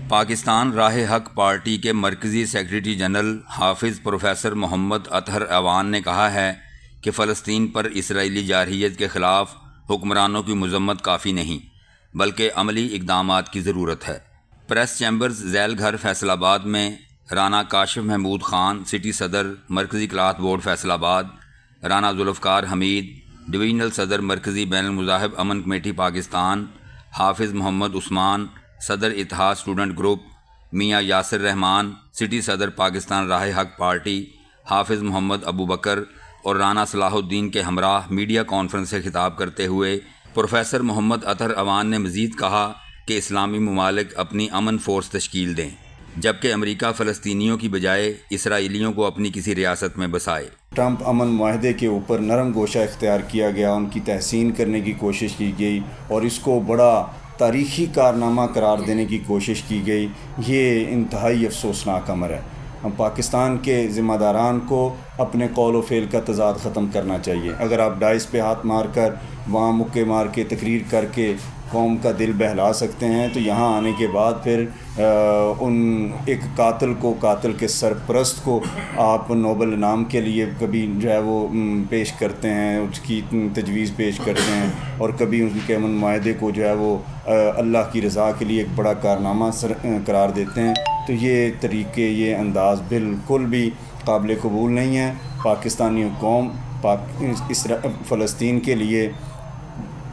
پاکستان راہ حق پارٹی کے مرکزی سیکریٹری جنرل حافظ پروفیسر محمد اطہر اعوان نے کہا ہے کہ فلسطین پر اسرائیلی جارحیت کے خلاف حکمرانوں کی مذمت کافی نہیں بلکہ عملی اقدامات کی ضرورت ہے۔ پریس چیمبرز ذیل گھر فیصل آباد میں رانا کاشف محمود خان سٹی صدر مرکزی کلاتھ بورڈ فیصل آباد، رانا ذوالفقار حمید ڈویژنل صدر مرکزی بین المذاہب امن کمیٹی پاکستان، حافظ محمد عثمان صدر اتحاد اسٹوڈنٹ گروپ، میاں یاسر رحمان سٹی صدر پاکستان راہ حق پارٹی، حافظ محمد ابو بکر اور رانا صلاح الدین کے ہمراہ میڈیا کانفرنس سے خطاب کرتے ہوئے پروفیسر محمد اطہر اعوان نے مزید کہا کہ اسلامی ممالک اپنی امن فورس تشکیل دیں، جبکہ امریکہ فلسطینیوں کی بجائے اسرائیلیوں کو اپنی کسی ریاست میں بسائے۔ ٹرمپ امن معاہدے کے اوپر نرم گوشہ اختیار کیا گیا، ان کی تحسین کرنے کی کوشش کی گئی اور اس کو بڑا تاریخی کارنامہ قرار دینے کی کوشش کی گئی۔ یہ انتہائی افسوسناک امر ہے۔ ہم پاکستان کے ذمہ داران کو اپنے قول و فعل کا تضاد ختم کرنا چاہیے۔ اگر آپ ڈائس پہ ہاتھ مار کر وہاں مکے مار کے تقریر کر کے قوم کا دل بہلا سکتے ہیں تو یہاں آنے کے بعد پھر ان ایک قاتل کو، قاتل کے سرپرست کو آپ نوبل انعام کے لیے کبھی جو ہے وہ پیش کرتے ہیں، اس کی تجویز پیش کرتے ہیں، اور کبھی ان کے امن معاہدے کو جو ہے وہ اللہ کی رضا کے لیے ایک بڑا کارنامہ قرار دیتے ہیں۔ تو یہ طریقے، یہ انداز بالکل بھی قابل قبول نہیں ہے۔ پاکستانی قوم فلسطین کے لیے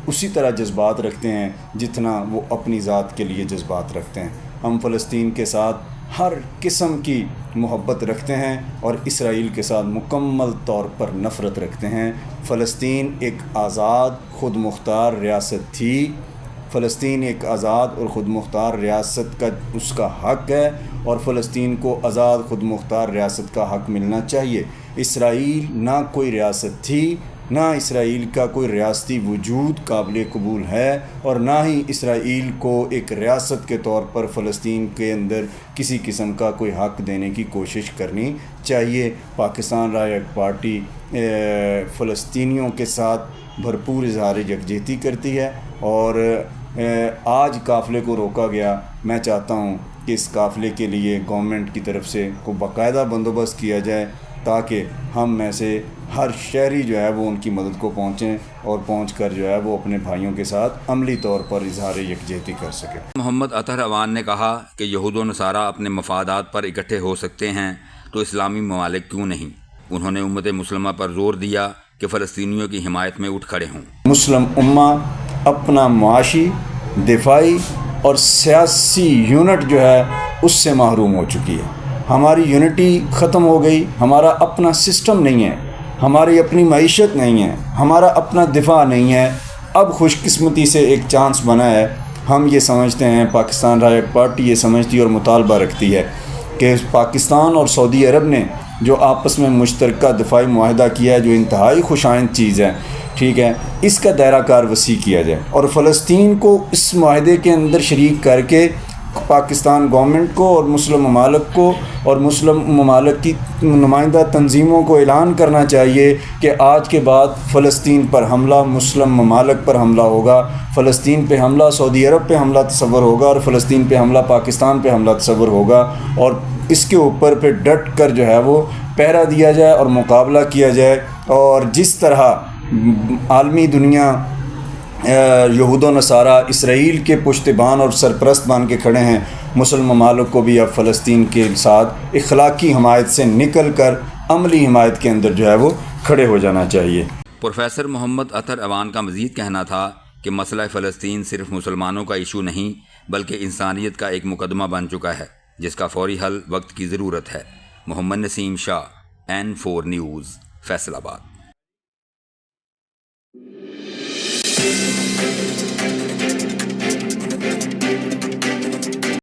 اسی طرح جذبات رکھتے ہیں جتنا وہ اپنی ذات کے لیے جذبات رکھتے ہیں۔ ہم فلسطین کے ساتھ ہر قسم کی محبت رکھتے ہیں اور اسرائیل کے ساتھ مکمل طور پر نفرت رکھتے ہیں۔ فلسطین ایک آزاد خود مختار ریاست تھی۔ فلسطین ایک آزاد اور خود مختار ریاست کا اس کا حق ہے، اور فلسطین کو آزاد خود مختار ریاست کا حق ملنا چاہیے۔ اسرائیل نہ کوئی ریاست تھی، نہ اسرائیل کا کوئی ریاستی وجود قابل قبول ہے، اور نہ ہی اسرائیل کو ایک ریاست کے طور پر فلسطین کے اندر کسی قسم کا کوئی حق دینے کی کوشش کرنی چاہیے۔ پاکستان راہ حق پارٹی فلسطینیوں کے ساتھ بھرپور اظہار یکجہتی کرتی ہے، اور آج قافلے کو روکا گیا۔ میں چاہتا ہوں کہ اس قافلے کے لیے گورنمنٹ کی طرف سے کوئی باقاعدہ بندوبست کیا جائے تاکہ ہم میں سے ہر شہری جو ہے وہ ان کی مدد کو پہنچیں اور پہنچ کر جو ہے وہ اپنے بھائیوں کے ساتھ عملی طور پر اظہار یکجہتی کر سکے۔ محمد اطہر اعوان نے کہا کہ یہود و نصارہ اپنے مفادات پر اکٹھے ہو سکتے ہیں تو اسلامی ممالک کیوں نہیں۔ انہوں نے امت مسلمہ پر زور دیا کہ فلسطینیوں کی حمایت میں اٹھ کھڑے ہوں۔ مسلم امہ اپنا معاشی، دفاعی اور سیاسی یونٹ جو ہے اس سے محروم ہو چکی ہے۔ ہماری یونٹی ختم ہو گئی، ہمارا اپنا سسٹم نہیں ہے، ہماری اپنی معیشت نہیں ہے، ہمارا اپنا دفاع نہیں ہے۔ اب خوش قسمتی سے ایک چانس بنا ہے۔ ہم یہ سمجھتے ہیں، پاکستان راہ حق پارٹی یہ سمجھتی اور مطالبہ رکھتی ہے کہ پاکستان اور سعودی عرب نے جو آپس میں مشترکہ دفاعی معاہدہ کیا ہے، جو انتہائی خوش آئند چیز ہے، ٹھیک ہے، اس کا دائرہ کار وسیع کیا جائے اور فلسطین کو اس معاہدے کے اندر شریک کر کے پاکستان گورنمنٹ کو اور مسلم ممالک کو اور مسلم ممالک کی نمائندہ تنظیموں کو اعلان کرنا چاہیے کہ آج کے بعد فلسطین پر حملہ مسلم ممالک پر حملہ ہوگا، فلسطین پہ حملہ سعودی عرب پہ حملہ تصور ہوگا، اور فلسطین پہ حملہ پاکستان پہ حملہ تصور ہوگا، اور اس کے اوپر پہ ڈٹ کر جو ہے وہ پہرا دیا جائے اور مقابلہ کیا جائے۔ اور جس طرح عالمی دنیا یہود و نصارہ اسرائیل کے پشتبان اور سرپرست بن کے کھڑے ہیں، مسلم ممالک کو بھی اب فلسطین کے ساتھ اخلاقی حمایت سے نکل کر عملی حمایت کے اندر جو ہے وہ کھڑے ہو جانا چاہیے۔ پروفیسر محمد اطہر اعوان کا مزید کہنا تھا کہ مسئلہ فلسطین صرف مسلمانوں کا ایشو نہیں بلکہ انسانیت کا ایک مقدمہ بن چکا ہے جس کا فوری حل وقت کی ضرورت ہے۔ محمد نسیم شاہ، N4 نیوز، فیصل آباد۔